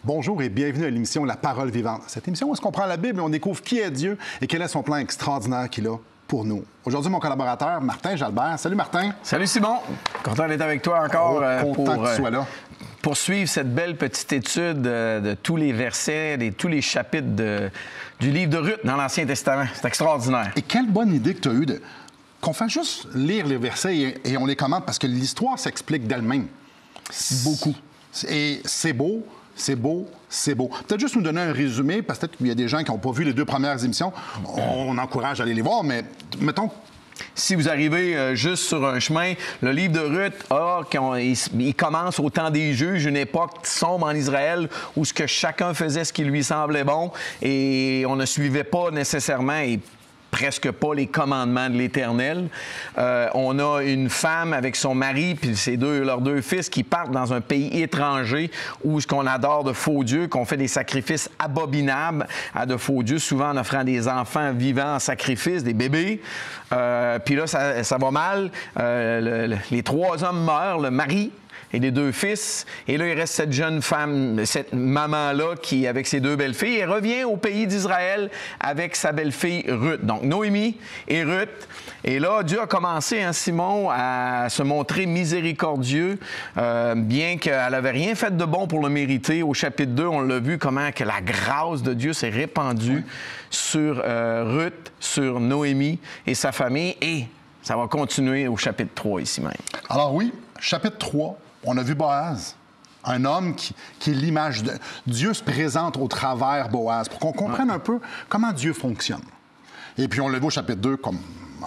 Bonjour et bienvenue à l'émission La Parole vivante. Cette émission où est-ce qu'on prend la Bible et on découvre qui est Dieu et quel est son plan extraordinaire qu'il a pour nous. Aujourd'hui, mon collaborateur, Martin Jalbert. Salut, Martin. Salut, Simon. Content d'être avec toi encore. Content que tu sois là. Pour suivre cette belle petite étude de tous les versets, de tous les chapitres du livre de Ruth dans l'Ancien Testament. C'est extraordinaire. Et quelle bonne idée que tu as eue qu'on fasse juste lire les versets et on les commente parce que l'histoire s'explique d'elle-même. Beaucoup. Et c'est beau. C'est beau, c'est beau. Peut-être juste nous donner un résumé, parce que peut-être qu'il y a des gens qui n'ont pas vu les deux premières émissions. On encourage à aller les voir, mais mettons... Si vous arrivez juste sur un chemin, le livre de Ruth, il commence au temps des juges, une époque sombre en Israël où ce que chacun faisait ce qui lui semblait bon et on ne suivait pas nécessairement et presque pas les commandements de l'Éternel. On a une femme avec son mari puis leurs deux fils qui partent dans un pays étranger où ce qu'on adore de faux dieux, qu'on fait des sacrifices abominables à de faux dieux, souvent en offrant des enfants vivants en sacrifice, des bébés. Puis là, ça va mal. Les trois hommes meurent, le mari et les deux fils. Et là, il reste cette jeune femme, cette maman-là, qui, avec ses deux belles-filles, elle revient au pays d'Israël avec sa belle-fille Ruth. Donc, Noémie et Ruth. Et là, Dieu a commencé, Simon, à se montrer miséricordieux, bien qu'elle n'avait rien fait de bon pour le mériter. Au chapitre 2, on l'a vu, comment que la grâce de Dieu s'est répandue sur Ruth, sur Noémie et sa famille. Et ça va continuer au chapitre 3 ici même. Alors oui, chapitre 3, on a vu Boaz, un homme qui est l'image de... Dieu se présente au travers Boaz pour qu'on comprenne un peu comment Dieu fonctionne. Et puis on le voit au chapitre 2, comme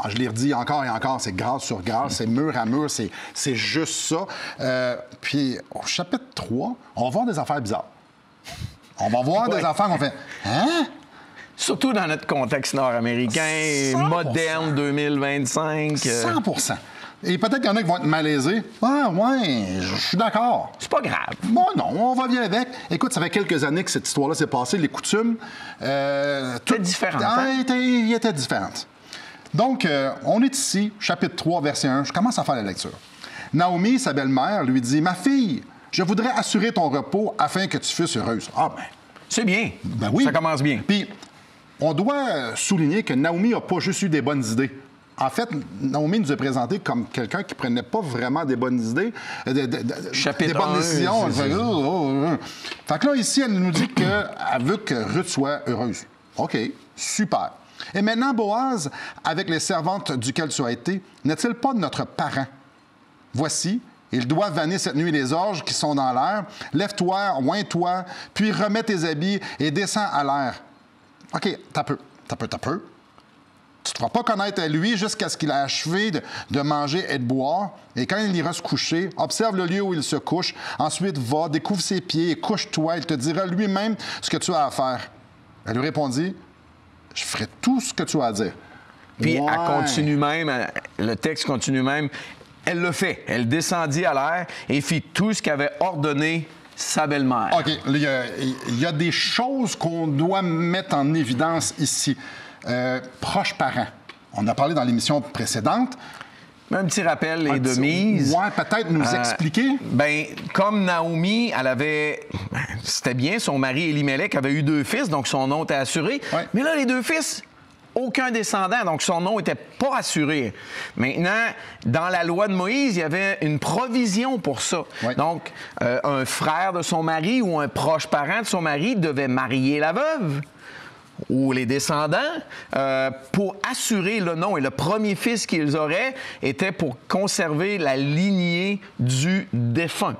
je l'ai redit encore et encore, c'est grâce sur grâce, c'est mur à mur, c'est juste ça. Puis au chapitre 3, on va voir des affaires bizarres. On va voir des affaires qu'on fait « Hein? » Surtout dans notre contexte nord-américain, 100%. Moderne, 2025. 100%. Et peut-être qu'il y en a qui vont être malaisés. Ah, ouais, je suis d'accord. C'est pas grave. Bon, non, on va bien avec. Écoute, ça fait quelques années que cette histoire-là s'est passée. Les coutumes... C'était différent. Il était différente. Donc, on est ici, chapitre 3, verset 1. Je commence à faire la lecture. Naomi, sa belle-mère, lui dit « Ma fille, je voudrais assurer ton repos afin que tu fusses heureuse. » Ah, ben... C'est bien. Ben oui. Ça commence bien. Puis, on doit souligner que Naomi n'a pas juste eu des bonnes idées. En fait, Naomi nous est présentée comme quelqu'un qui prenait pas vraiment des bonnes idées, des bonnes décisions. Fait que là, ici, elle nous dit qu'elle veut que Ruth soit heureuse. OK, super. Et maintenant, Boaz, avec les servantes duquel tu as été, n'est-il pas notre parent? Voici, il doit vanner cette nuit les orges qui sont dans l'air. Lève-toi, oins-toi, puis remets tes habits et descends à l'air. OK, t'as peu. Tu ne te feras pas connaître à lui jusqu'à ce qu'il ait achevé de manger et de boire. Et quand il ira se coucher, observe le lieu où il se couche. Ensuite, va, découvre ses pieds et couche-toi. Il te dira lui-même ce que tu as à faire. Elle lui répondit, « Je ferai tout ce que tu as à dire. » Puis elle continue même, le texte continue même, elle le fait. Elle descendit à l'air et fit tout ce qu'avait ordonné sa belle-mère. OK, il y a des choses qu'on doit mettre en évidence ici. Proches parents. On a parlé dans l'émission précédente. Un petit rappel et de mise. Oui, peut-être nous expliquer. Bien, comme Naomi, elle avait... C'était bien, son mari Élimélec avait eu 2 fils, donc son nom était assuré. Ouais. Mais là, les 2 fils, aucun descendant, donc son nom n'était pas assuré. Maintenant, dans la loi de Moïse, il y avait une provision pour ça. Ouais. Donc, un frère de son mari ou un proche parent de son mari devait marier la veuve ou les descendants, pour assurer le nom. Et le premier fils qu'ils auraient était pour conserver la lignée du défunt.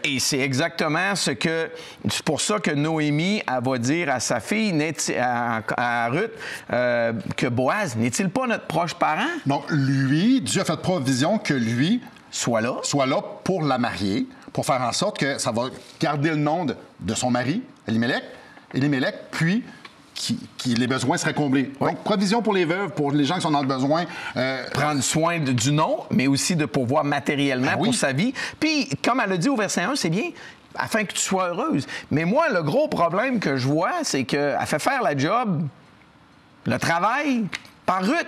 Et c'est exactement c'est pour ça que Noémie, elle va dire à sa fille, à Ruth, que Boaz, n'est-il pas notre proche parent? Donc, lui, Dieu a fait provision que lui soit là pour la marier, pour faire en sorte que ça va garder le nom de son mari, Élimélec, puis les besoins seraient comblés. Oui. Donc, provision pour les veuves, pour les gens qui sont dans le besoin. Prendre soin du nom, mais aussi de pourvoir matériellement pour sa vie. Puis, comme elle a dit au verset 1, c'est bien, afin que tu sois heureuse. Mais moi, le gros problème que je vois, c'est qu'elle fait faire la job, le travail, par Ruth.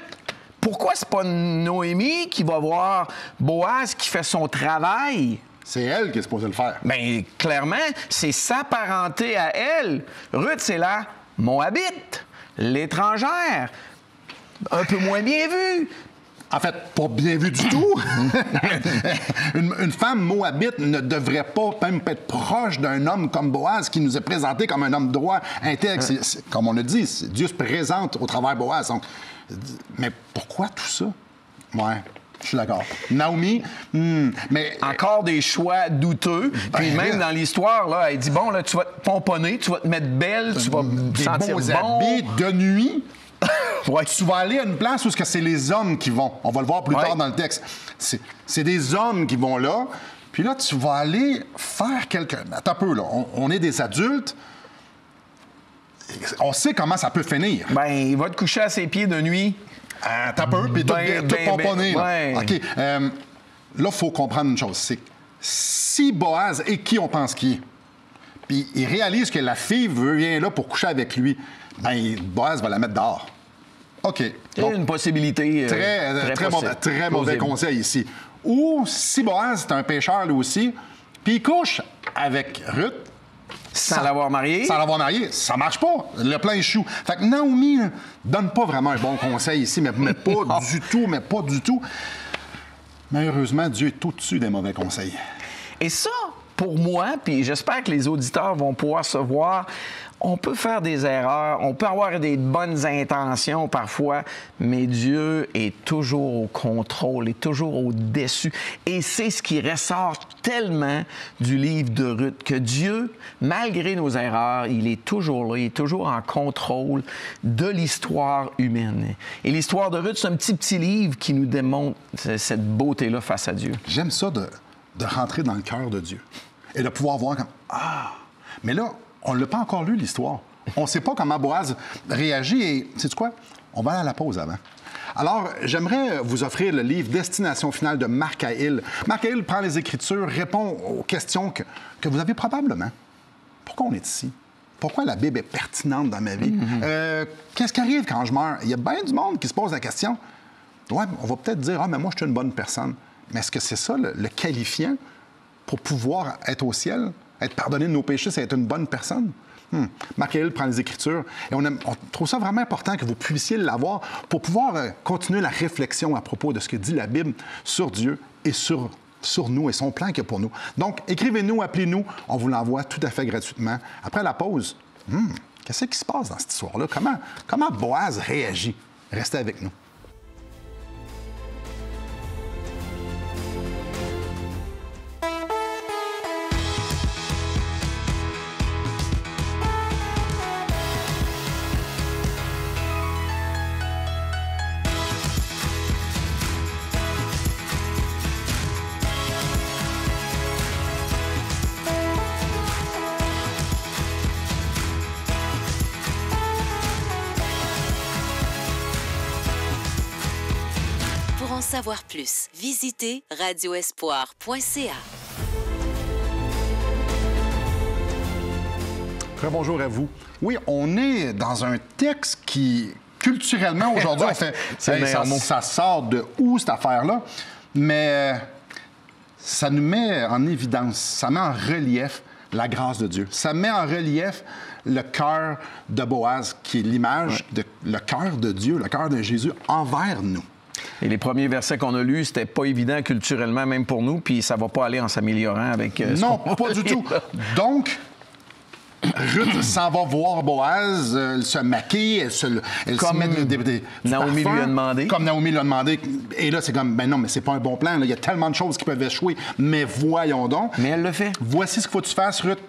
Pourquoi c'est pas Noémie qui va voir Boaz qui fait son travail? C'est elle qui est supposée le faire. Bien, clairement, c'est sa parenté à elle. Ruth, c'est la Moabite, l'étrangère, un peu moins bien vue. En fait, pas bien vu du tout. une femme moabite ne devrait pas même être proche d'un homme comme Boaz, qui nous est présenté comme un homme droit, intègre. Comme on a dit, Dieu se présente au travers de Boaz. Donc, mais pourquoi tout ça? Ouais. Je suis d'accord. Naomi, mais... Encore des choix douteux. Puis même dans l'histoire, là, elle dit, bon, là, tu vas te pomponner, tu vas te mettre belle, tu vas te sentir beaux bon. habits de nuit. Ouais. Tu vas aller à une place où c'est les hommes qui vont. On va le voir plus tard dans le texte. C'est des hommes qui vont là. Puis là, tu vas aller faire quelque... Attends un peu, là. On est des adultes. On sait comment ça peut finir. Ben, il va te coucher à ses pieds de nuit. T'as peur, puis tout pomponné. Ouais. OK. Là, il faut comprendre une chose. C'est que si Boaz est qui on pense qu'il est, puis il réalise que la fille vient là pour coucher avec lui, ben Boaz va la mettre dehors. OK. C'est une possibilité. Très mauvais conseil ici. Ou si Boaz est un pécheur lui aussi, puis il couche avec Ruth, sans l'avoir marié. Sans l'avoir marié, ça marche pas. Le plan échoue. Fait que Naomi donne pas vraiment un bon conseil ici, mais pas du tout, mais pas du tout. Mais heureusement, Dieu est au-dessus des mauvais conseils. Et ça, pour moi, puis j'espère que les auditeurs vont pouvoir se voir, on peut faire des erreurs, on peut avoir des bonnes intentions parfois, mais Dieu est toujours au contrôle, est toujours au-dessus. Et c'est ce qui ressort tellement du livre de Ruth, que Dieu, malgré nos erreurs, il est toujours là, il est toujours en contrôle de l'histoire humaine. Et l'histoire de Ruth, c'est un petit livre qui nous démontre cette beauté-là face à Dieu. J'aime ça de rentrer dans le cœur de Dieu et de pouvoir voir comme « Ah! » Mais là, on ne l'a pas encore lu, l'histoire. On ne sait pas comment Boaz réagit et, sais-tu quoi? On va aller à la pause avant. Alors, j'aimerais vous offrir le livre « Destination finale » de Marc Hahil. Marc Hahil prend les Écritures, répond aux questions que vous avez probablement. Pourquoi on est ici? Pourquoi la Bible est pertinente dans ma vie? Qu'est-ce qui arrive quand je meurs? Il y a bien du monde qui se pose la question. Ouais, on va peut-être dire « Ah, mais moi, je suis une bonne personne. » Mais est-ce que c'est ça, le qualifiant pour pouvoir être au ciel? Être pardonné de nos péchés, c'est être une bonne personne? Marc Hahil prend les Écritures et on trouve ça vraiment important que vous puissiez l'avoir pour pouvoir continuer la réflexion à propos de ce que dit la Bible sur Dieu et sur nous et son plan qu'il y a pour nous. Donc, écrivez-nous, appelez-nous, on vous l'envoie tout à fait gratuitement. Après la pause, qu'est-ce qui se passe dans cette histoire-là? Comment Boaz réagit? Restez avec nous. Pour en savoir plus, visitez radioespoir.ca. Très bonjour à vous. Oui, on est dans un texte qui, culturellement, aujourd'hui, on fait ça sort de où, cette affaire-là? Mais ça nous met en évidence, ça met en relief la grâce de Dieu. Ça met en relief le cœur de Boaz, qui est l'image de le cœur de Dieu, le cœur de Jésus envers nous. Et les premiers versets qu'on a lus, c'était pas évident culturellement, même pour nous, puis ça va pas aller en s'améliorant avec... non, pas du tout. Donc, Ruth s'en va voir Boaz, elle se maquille, elle se met du Naomi parfum, lui a demandé. Comme Naomi lui a demandé. Et là, c'est comme, ben non, mais c'est pas un bon plan. Là. Il y a tellement de choses qui peuvent échouer. Mais voyons donc. Mais elle le fait. Voici ce qu'il faut que tu fasses, Ruth.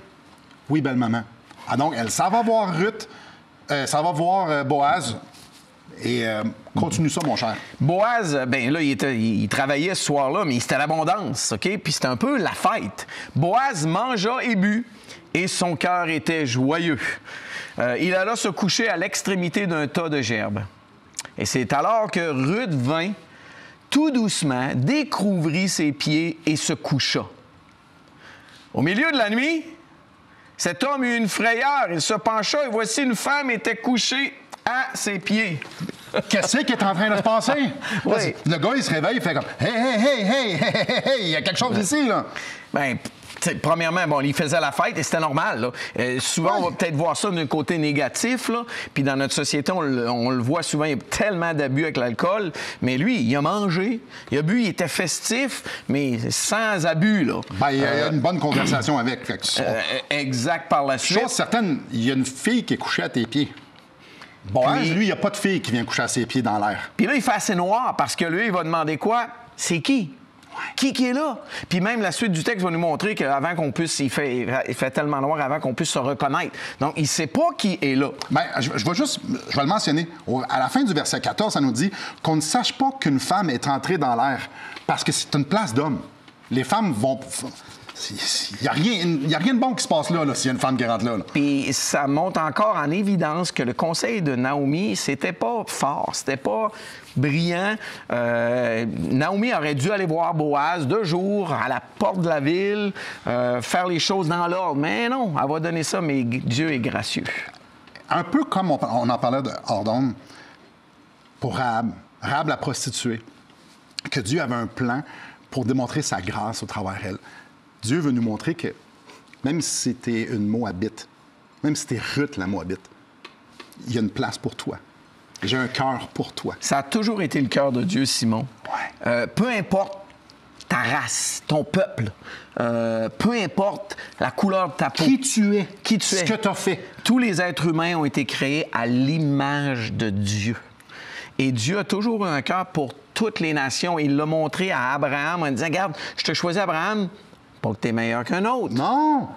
Oui, belle maman. Ah donc, elle s'en va voir Ruth, s'en va voir Boaz. Et continue ça, mon cher. Boaz, bien là, il travaillait ce soir-là, mais c'était l'abondance, OK? Puis c'était un peu la fête. Boaz mangea et but, et son cœur était joyeux. Il alla se coucher à l'extrémité d'un tas de gerbes. Et c'est alors que Ruth vint, tout doucement, découvrit ses pieds et se coucha. Au milieu de la nuit, cet homme eut une frayeur. Il se pencha et voici une femme était couchée à ses pieds. Qu'est-ce qui est en train de se passer? Oui. Le gars, il se réveille, il fait comme hey, il y a quelque chose ici, là. Bien, premièrement, bon, il faisait la fête et c'était normal. Là. Souvent, on va peut-être voir ça d'un côté négatif, là. Puis dans notre société, on le voit souvent, il y a tellement d'abus avec l'alcool. Mais lui, il a mangé, il a bu, il était festif, mais sans abus, là. Ben, il y a une bonne conversation avec. Exact, par la suite. Chose certaine, il y a une fille qui est couchée à tes pieds. Boaz, lui, il n'y a pas de fille qui vient coucher à ses pieds dans l'air. Puis là, il fait assez noir parce que lui, il va demander quoi? C'est qui? Qui est là? Puis même la suite du texte va nous montrer qu'avant qu'on puisse, il fait tellement noir avant qu'on puisse se reconnaître. Donc, il ne sait pas qui est là. Bien, je vais le mentionner. À la fin du verset 14, ça nous dit qu'on ne sache pas qu'une femme est entrée dans l'air parce que c'est une place d'homme. Les femmes vont... Il n'y a rien de bon qui se passe là s'il y a une femme qui rentre là. Puis ça montre encore en évidence que le conseil de Naomi, c'était pas fort, c'était pas brillant. Naomi aurait dû aller voir Boaz 2 jours à la porte de la ville, faire les choses dans l'ordre. Mais non, elle va donner ça, mais Dieu est gracieux. Un peu comme on en parlait de Ordon pour Rahab la prostituée, que Dieu avait un plan pour démontrer sa grâce au travers d'elle. Dieu veut nous montrer que même si c'était une Moabite, même si c'était Ruth la Moabite, il y a une place pour toi. J'ai un cœur pour toi. Ça a toujours été le cœur de Dieu, Simon. Ouais. Peu importe ta race, ton peuple, peu importe la couleur de ta peau. Qui tu es. Ce que tu as fait. Tous les êtres humains ont été créés à l'image de Dieu. Et Dieu a toujours eu un cœur pour toutes les nations. Il l'a montré à Abraham en disant, regarde, je te choisis, Abraham, pas que tu es meilleur qu'un autre. Non!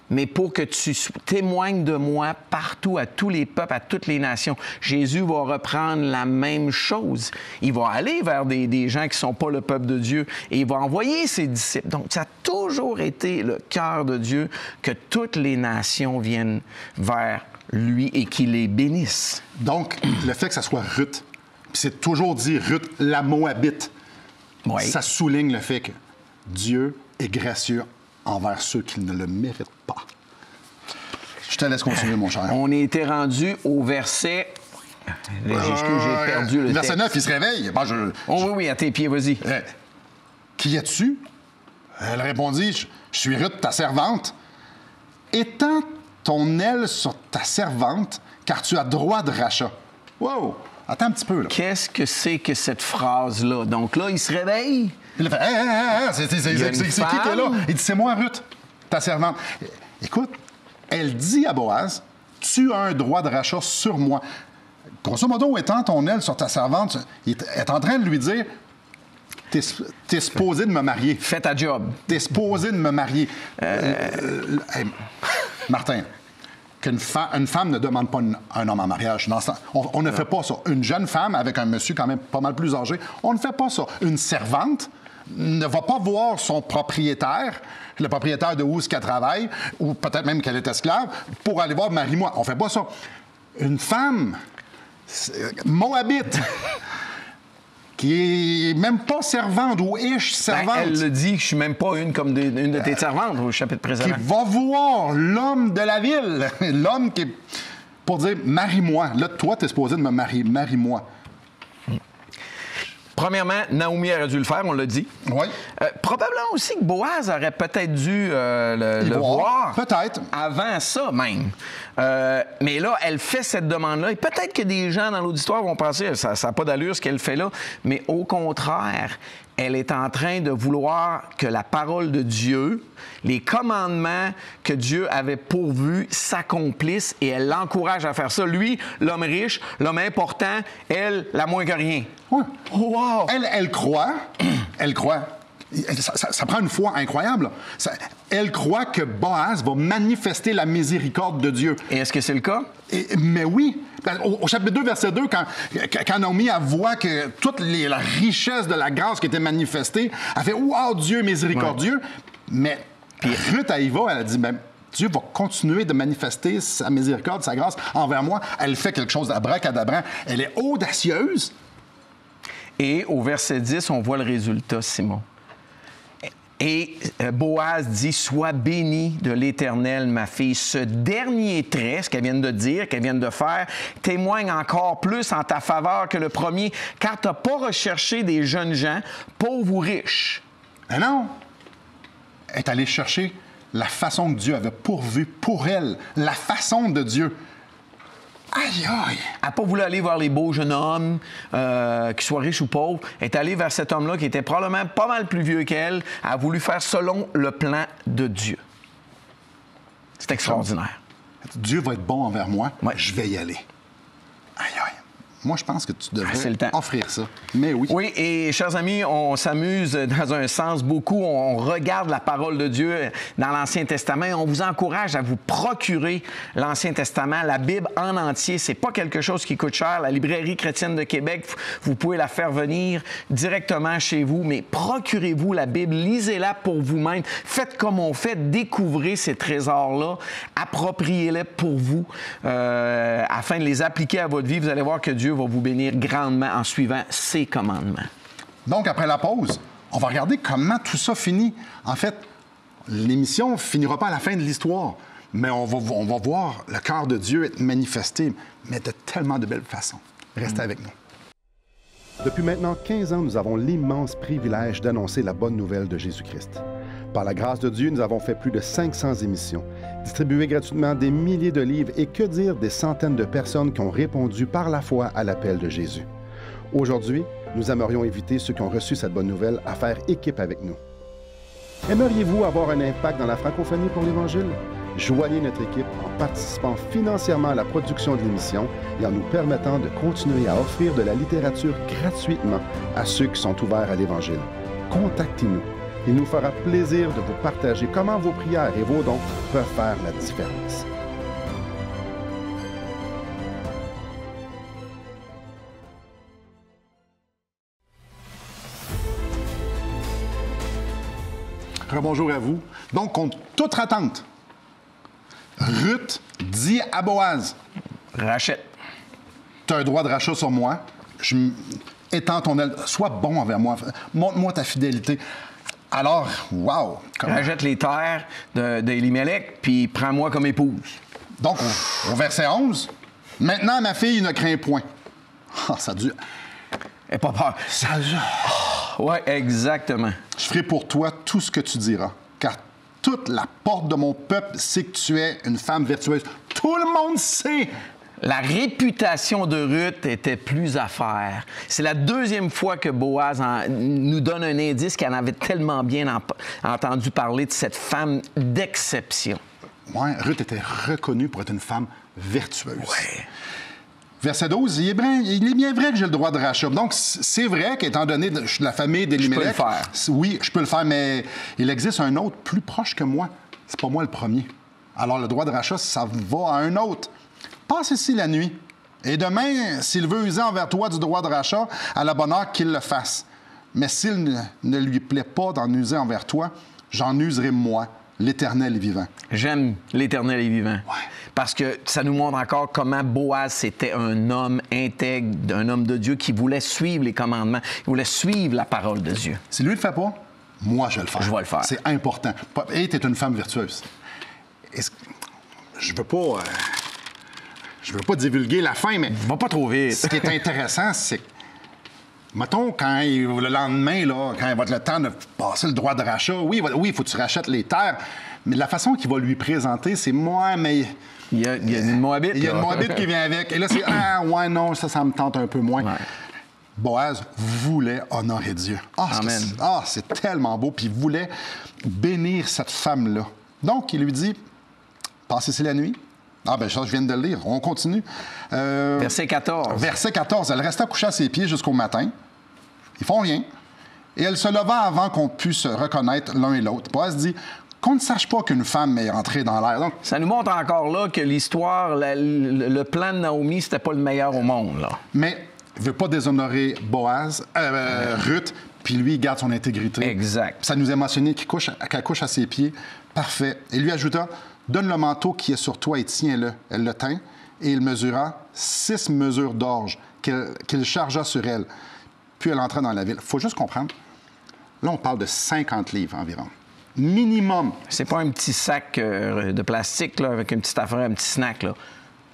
Mais pour que tu témoignes de moi partout, à tous les peuples, à toutes les nations. Jésus va reprendre la même chose. Il va aller vers des gens qui ne sont pas le peuple de Dieu et il va envoyer ses disciples. Donc, ça a toujours été le cœur de Dieu que toutes les nations viennent vers lui et qu'il les bénisse. Donc, le fait que ça soit Ruth, puis c'est toujours dit Ruth la Moabite, oui. Ça souligne le fait que Dieu est gracieux envers ceux qui ne le méritent pas. Je te laisse continuer, mon cher. On était rendu au verset... j'ai perdu le verset 9, il se réveille. Oui, à tes pieds, vas-y. Qui es-tu? Elle répondit, je suis Ruth, ta servante. Étends ton aile sur ta servante, car tu as droit de rachat. Wow! Attends un petit peu, là. Qu'est-ce que c'est que cette phrase-là? Donc là, il se réveille... Il a fait, c'est qui est là? Il dit, c'est moi, Ruth, ta servante. Écoute, elle dit à Boaz, tu as un droit de rachat sur moi. Grosso modo, étant ton aile sur ta servante, il est en train de lui dire, t'es supposé de me marier. Fais ta job. T'es supposé de me marier. Hey, Martin, qu'une femme ne demande pas un homme en mariage. On ne fait pas ça. Une jeune femme avec un monsieur quand même pas mal plus âgé, on ne fait pas ça. Une servante ne va pas voir son propriétaire, le propriétaire de où est-ce qu'elle travaille, ou peut-être même qu'elle est esclave, pour aller voir « marie-moi ». On ne fait pas ça. Une femme moabite qui est même pas servante ou ish servante. Elle le dit, je suis même pas une comme une de tes servantes au chapitre précédent. Qui va voir l'homme de la ville, l'homme qui est pour dire « marie-moi ». Là, toi, tu es supposé de me marier, marie-moi. Premièrement, Naomi aurait dû le faire, on l'a dit. Oui. Probablement aussi que Boaz aurait peut-être dû le voir. Peut-être. Avant ça, même. Mais là, elle fait cette demande-là. Et peut-être que des gens dans l'auditoire vont penser ça n'a pas d'allure ce qu'elle fait là. Mais au contraire, elle est en train de vouloir que la parole de Dieu, les commandements que Dieu avait pourvus s'accomplissent et elle l'encourage à faire ça. Lui, l'homme riche, l'homme important, elle, la moins que rien. Oui. Wow. Elle croit. Elle croit. Ça prend une foi incroyable. Elle croit que Boaz va manifester la miséricorde de Dieu. Et est-ce que c'est le cas? Mais oui. Au chapitre 2, verset 2, quand Naomi voit que toute la richesse de la grâce qui était manifestée, elle fait « Wow, Dieu miséricordieux! Ouais. » Mais Ruth, elle y va, elle a dit « Dieu va continuer de manifester sa miséricorde, sa grâce envers moi. » Elle fait quelque chose d'abracadabrant. Elle est audacieuse. Et au verset 10, on voit le résultat, Simon. Et Boaz dit, « Sois bénie de l'Éternel, ma fille. » Ce dernier trait, ce qu'elle vient de dire, qu'elle vient de faire, témoigne encore plus en ta faveur que le premier, car tu n'as pas recherché des jeunes gens, pauvres ou riches. Mais non! Elle est allée chercher la façon que Dieu avait pourvu pour elle, la façon de Dieu. Aïe, aïe! Elle n'a pas voulu aller vers les beaux jeunes hommes, qu'ils soient riches ou pauvres. Elle est allée vers cet homme-là qui était probablement pas mal plus vieux qu'elle. Elle a voulu faire selon le plan de Dieu. C'est extraordinaire. Dieu va être bon envers moi, Ouais. je vais y aller. Aïe, aïe. Moi, je pense que tu devrais c'est le temps. offrir ça. Mais oui. Oui, et chers amis, on s'amuse dans un sens beaucoup. On regarde la parole de Dieu dans l'Ancien Testament. On vous encourage à vous procurer l'Ancien Testament, la Bible en entier. C'est pas quelque chose qui coûte cher. La Librairie chrétienne de Québec, vous pouvez la faire venir directement chez vous, mais procurez-vous la Bible, lisez-la pour vous-même. Faites comme on fait, découvrez ces trésors-là, appropriez-les pour vous afin de les appliquer à votre vie. Vous allez voir que Dieu va vous bénir grandement en suivant ses commandements. Donc, après la pause, on va regarder comment tout ça finit. En fait, l'émission ne finira pas à la fin de l'histoire, mais on va voir le cœur de Dieu être manifesté, mais de tellement de belles façons. Restez avec nous. Depuis maintenant 15 ans, nous avons l'immense privilège d'annoncer la bonne nouvelle de Jésus-Christ. Par la grâce de Dieu, nous avons fait plus de 500 émissions, distribué gratuitement des milliers de livres et que dire des centaines de personnes qui ont répondu par la foi à l'appel de Jésus. Aujourd'hui, nous aimerions inviter ceux qui ont reçu cette bonne nouvelle à faire équipe avec nous. Aimeriez-vous avoir un impact dans la francophonie pour l'Évangile? Joignez notre équipe en participant financièrement à la production de l'émission et en nous permettant de continuer à offrir de la littérature gratuitement à ceux qui sont ouverts à l'Évangile. Contactez-nous. Il nous fera plaisir de vous partager comment vos prières et vos dons peuvent faire la différence. Rebonjour à vous. Donc, contre toute attente, Ruth dit à Boaz, « Rachète. tu as un droit de rachat sur moi. Étends ton aile. Sois bon envers moi. Montre-moi ta fidélité. » Alors, wow! Rachète les terres d'Elimelech, puis prends-moi comme épouse. Donc, au verset 11, « Maintenant, ma fille ne craint point. » Ah, ça a dû... N'aie pas peur. Ça a dû... Oui, exactement. « Je ferai pour toi tout ce que tu diras, car toute la porte de mon peuple sait que tu es une femme vertueuse. » Tout le monde sait! La réputation de Ruth était plus à faire. C'est la deuxième fois que Boaz nous donne un indice qu'elle avait tellement bien entendu parler de cette femme d'exception. Oui, Ruth était reconnue pour être une femme vertueuse. Ouais. Verset 12, il est bien vrai que j'ai le droit de rachat. Donc, c'est vrai qu'étant donné que je suis de la famille d'Elimelech... Je peux le faire. Oui, je peux le faire, mais il existe un autre plus proche que moi. C'est pas moi le premier. Alors, le droit de rachat, ça va à un autre. Passe ici la nuit. Et demain, s'il veut user envers toi du droit de rachat, à la bonne heure qu'il le fasse. Mais s'il ne lui plaît pas d'en user envers toi, j'en userai moi, l'Éternel est vivant. J'aime l'Éternel est vivant. Ouais. Parce que ça nous montre encore comment Boaz, c'était un homme intègre, un homme de Dieu qui voulait suivre les commandements, il voulait suivre la parole de Dieu. Si lui ne le fait pas, moi, je vais le faire. Je vais le faire. C'est important. Et tu es une femme vertueuse. Je veux pas... Je veux pas divulguer la fin, mais... Va pas trop vite. Ce qui est intéressant, c'est que, mettons, le lendemain, là, quand il va être le temps de passer le droit de rachat, oui, il faut que tu rachètes les terres, mais la façon qu'il va lui présenter, c'est moi, mais... Il y a une Moabite. Il y a une Moabite qui vient avec. Et là, c'est ah, ouais, non, ça me tente un peu moins. Ouais. Boaz voulait honorer Dieu. Amen. C'est tellement beau. Puis il voulait bénir cette femme-là. Donc, il lui dit, passe ici la nuit. Ah, ben ça, je viens de le lire. On continue. Verset 14. Verset 14. Elle resta couchée à ses pieds jusqu'au matin. Ils font rien. Et elle se leva avant qu'on puisse se reconnaître l'un et l'autre. Boaz dit, qu'on ne sache pas qu'une femme est entrée dans l'air. Donc, ça nous montre encore là que l'histoire, le plan de Naomi, c'était pas le meilleur au monde, là. Mais il ne veut pas déshonorer Ruth, puis lui, il garde son intégrité. Exact. Ça nous émotionnait qu'elle couche à ses pieds. Parfait. Et lui ajouta, donne le manteau qui est sur toi et tiens-le. Elle le tint, et il mesura 6 mesures d'orge qu'il chargea sur elle. Puis elle entra dans la ville. Il faut juste comprendre, là, on parle de 50 livres environ. Minimum. C'est pas un petit sac de plastique là, avec une petite affaire, un petit snack. Là.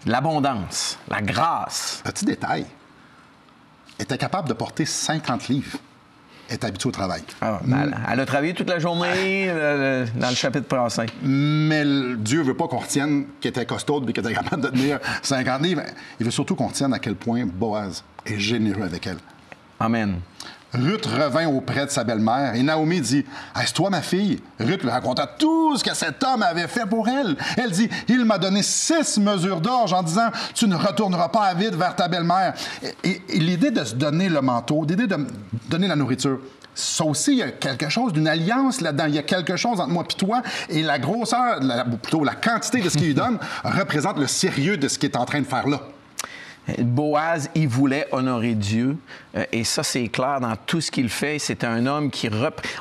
L'abondance, la grâce. Petit détail. Elle était capable de porter 50 livres. Elle est habituée au travail. Ah, elle a travaillé toute la journée dans le chapitre passé. Mais Dieu veut pas qu'on retienne qu'elle était costaude et qu'elle était capable de tenir 50 livres. Il veut surtout qu'on retienne à quel point Boaz est généreux avec elle. Amen. Ruth revint auprès de sa belle-mère et Naomi dit « Est-ce toi, ma fille? » Ruth lui raconta tout ce que cet homme avait fait pour elle. Elle dit « Il m'a donné 6 mesures d'orge en disant « Tu ne retourneras pas à vide vers ta belle-mère. » Et l'idée de se donner le manteau, l'idée de me donner la nourriture, ça aussi, il y a quelque chose d'une alliance là-dedans. Il y a quelque chose entre moi et toi. Et la grosseur, plutôt la quantité de ce qu'il lui donne représente le sérieux de ce qu'il est en train de faire là. Boaz, il voulait honorer Dieu. Et ça, c'est clair dans tout ce qu'il fait. C'est un homme qui...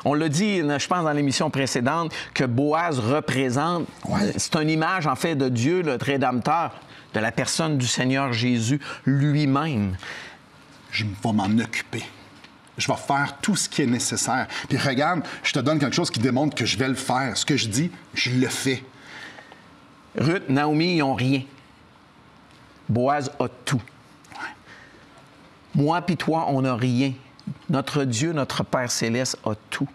On l'a dit, je pense, dans l'émission précédente, que Boaz représente... Ouais. C'est une image, en fait, de Dieu, le Rédempteur, de la personne du Seigneur Jésus lui-même. Je vais m'en occuper. Je vais faire tout ce qui est nécessaire. Puis regarde, je te donne quelque chose qui démontre que je vais le faire. Ce que je dis, je le fais. Ruth, Naomi, ils n'ont rien. Boaz a tout. Moi puis toi, on n'a rien. Notre Dieu, notre Père céleste a tout.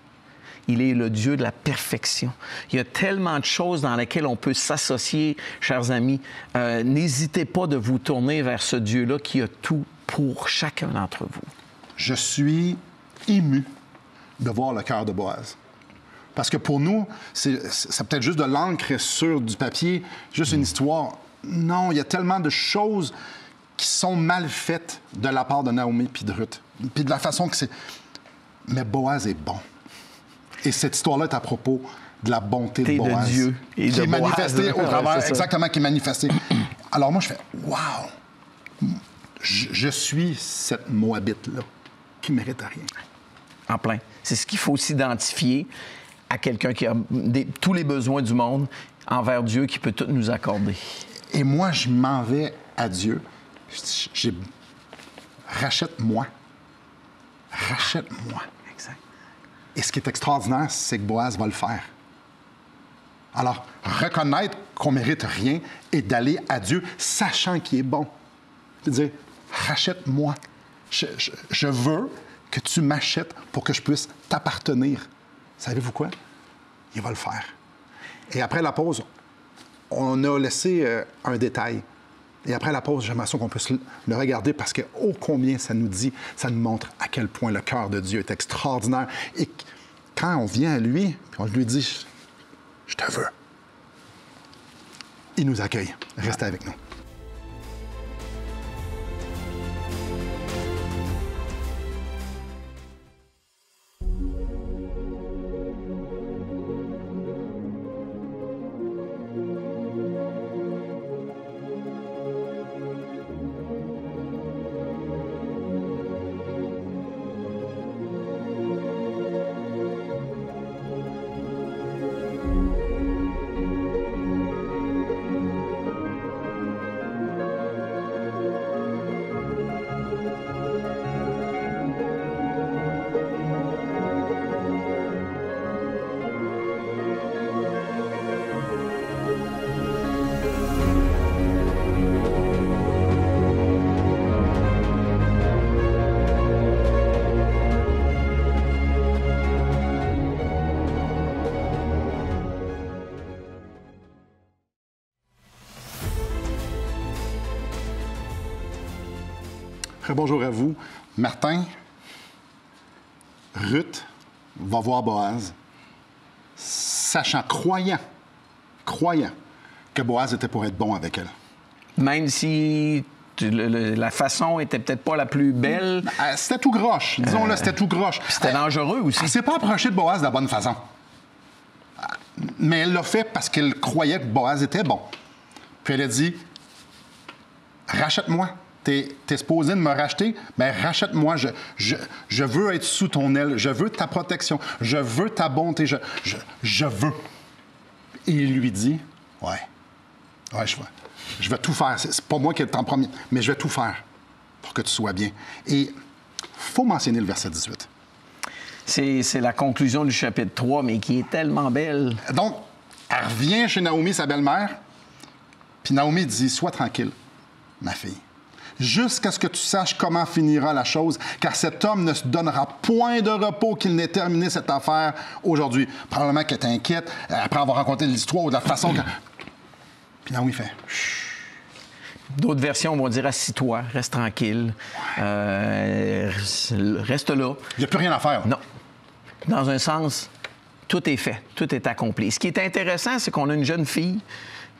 Il est le Dieu de la perfection. Il y a tellement de choses dans lesquelles on peut s'associer, chers amis. N'hésitez pas de vous tourner vers ce Dieu-là qui a tout pour chacun d'entre vous. Je suis ému de voir le cœur de Boaz. Parce que pour nous, c'est peut-être juste de l'encre sur du papier, juste une histoire. Non, il y a tellement de choses qui sont mal faites de la part de Naomi puis de Ruth. Puis de la façon que c'est... Mais Boaz est bon. Et cette histoire-là est à propos de la bonté de Boaz. De Dieu et qui de est manifestée au travers, ouais, exactement, qui est manifestée. Alors moi, je fais « Wow! Je suis cette Moabite-là qui ne mérite rien. » En plein. C'est ce qu'il faut s'identifier à quelqu'un qui a tous les besoins du monde envers Dieu qui peut tout nous accorder. Et moi, je m'en vais à Dieu. Rachète-moi. Rachète-moi. Exact. Et ce qui est extraordinaire, c'est que Boaz va le faire. Alors, reconnaître qu'on ne mérite rien et d'aller à Dieu, sachant qu'il est bon. Et dire, rachète-moi. Je veux que tu m'achètes pour que je puisse t'appartenir. Savez-vous quoi? Il va le faire. Et après la pause, on a laissé un détail. Et après la pause, j'aimerais ça qu'on puisse le regarder parce que, ô combien ça nous dit, ça nous montre à quel point le cœur de Dieu est extraordinaire. Et quand on vient à lui, puis on lui dit « Je te veux », il nous accueille. Restez avec nous. Bonjour à vous. Martin, Ruth va voir Boaz, sachant, croyant que Boaz était pour être bon avec elle. Même si la façon était peut-être pas la plus belle. C'était tout croche. Disons-le, c'était tout croche. C'était dangereux aussi. Elle ne s'est pas approchée de Boaz de la bonne façon. Mais elle l'a fait parce qu'elle croyait que Boaz était bon. Puis elle a dit, rachète-moi. T'es supposé de me racheter, bien, rachète-moi. Je veux être sous ton aile. Je veux ta protection. Je veux ta bonté. Je veux. Et il lui dit, ouais, je vais tout faire. C'est pas moi qui est en premier, mais je vais tout faire pour que tu sois bien. Et il faut mentionner le verset 18. C'est la conclusion du chapitre 3, mais qui est tellement belle. Donc, elle revient chez Naomi, sa belle-mère, puis Naomi dit « Sois tranquille, ma fille, jusqu'à ce que tu saches comment finira la chose, car cet homme ne se donnera point de repos qu'il n'ait terminé cette affaire aujourd'hui. » Probablement qu'elle est inquiète, après avoir raconté l'histoire ou de la façon que... Puis Naomi fait « Chut. » D'autres versions vont dire « Assis-toi, reste tranquille, reste là. » Il n'y a plus rien à faire. Non. Dans un sens, tout est fait, tout est accompli. Ce qui est intéressant, c'est qu'on a une jeune fille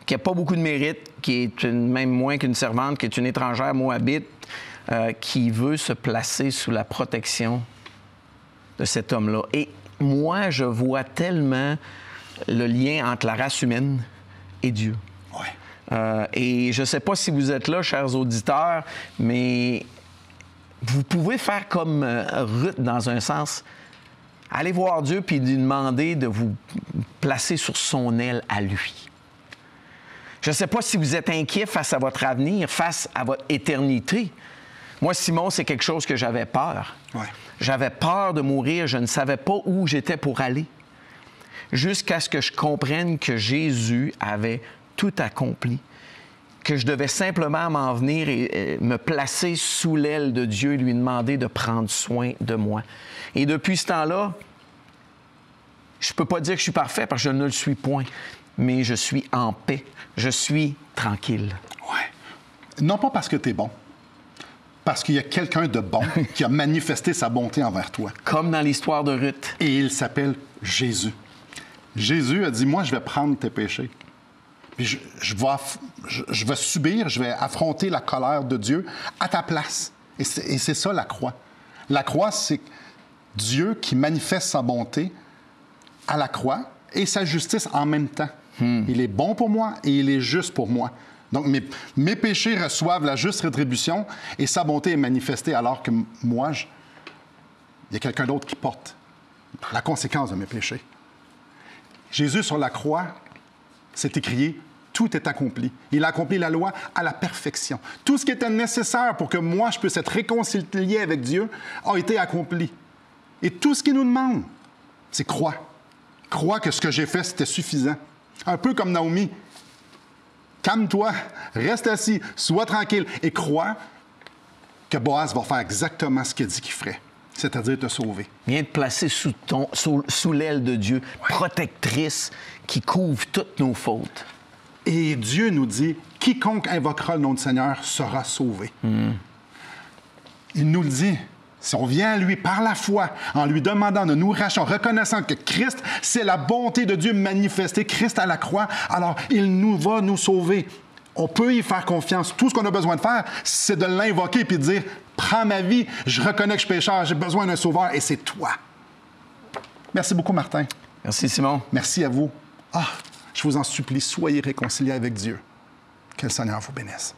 qui n'a pas beaucoup de mérite, qui est même moins qu'une servante, qui est une étrangère moabite, qui veut se placer sous la protection de cet homme-là. Et moi, je vois tellement le lien entre la race humaine et Dieu. Ouais. Et je ne sais pas si vous êtes là, chers auditeurs, mais vous pouvez faire comme Ruth dans un sens. Allez voir Dieu puis lui demander de vous placer sur son aile à lui. Je ne sais pas si vous êtes inquiet face à votre avenir, face à votre éternité. Moi, Simon, c'est quelque chose que j'avais peur. Ouais. J'avais peur de mourir, je ne savais pas où j'étais pour aller. Jusqu'à ce que je comprenne que Jésus avait tout accompli, que je devais simplement m'en venir et me placer sous l'aile de Dieu et lui demander de prendre soin de moi. Et depuis ce temps-là, je ne peux pas dire que je suis parfait parce que je ne le suis point, mais je suis en paix, je suis tranquille. Ouais. Non pas parce que tu es bon, parce qu'il y a quelqu'un de bon qui a manifesté sa bonté envers toi. Comme dans l'histoire de Ruth. Et il s'appelle Jésus. Jésus a dit, moi, je vais prendre tes péchés. Puis je vais subir, je vais affronter la colère de Dieu à ta place. Et c'est ça la croix. La croix, c'est Dieu qui manifeste sa bonté à la croix et sa justice en même temps. Il est bon pour moi et il est juste pour moi. Donc, mes péchés reçoivent la juste rétribution et sa bonté est manifestée alors que moi, il y a quelqu'un d'autre qui porte la conséquence de mes péchés. Jésus, sur la croix, c'est écrit, tout est accompli. Il a accompli la loi à la perfection. Tout ce qui était nécessaire pour que moi, je puisse être réconcilié avec Dieu a été accompli. Et tout ce qu'il nous demande, c'est crois. Crois que ce que j'ai fait, c'était suffisant. Un peu comme Naomi. Calme-toi, reste assis, sois tranquille et crois que Boaz va faire exactement ce qu'il a dit qu'il ferait, c'est-à-dire te sauver. Viens te placer sous l'aile de Dieu, protectrice qui couvre toutes nos fautes. Et Dieu nous dit, quiconque invoquera le nom du Seigneur sera sauvé. Il nous le dit. Si on vient à lui par la foi, en lui demandant de nous racheter, en reconnaissant que Christ, c'est la bonté de Dieu manifestée, Christ à la croix, alors il va nous sauver. On peut y faire confiance. Tout ce qu'on a besoin de faire, c'est de l'invoquer et de dire, prends ma vie, je reconnais que je suis pécheur, j'ai besoin d'un sauveur et c'est toi. Merci beaucoup, Martin. Merci, Simon. Merci à vous. Je vous en supplie, soyez réconciliés avec Dieu. Que le Seigneur vous bénisse.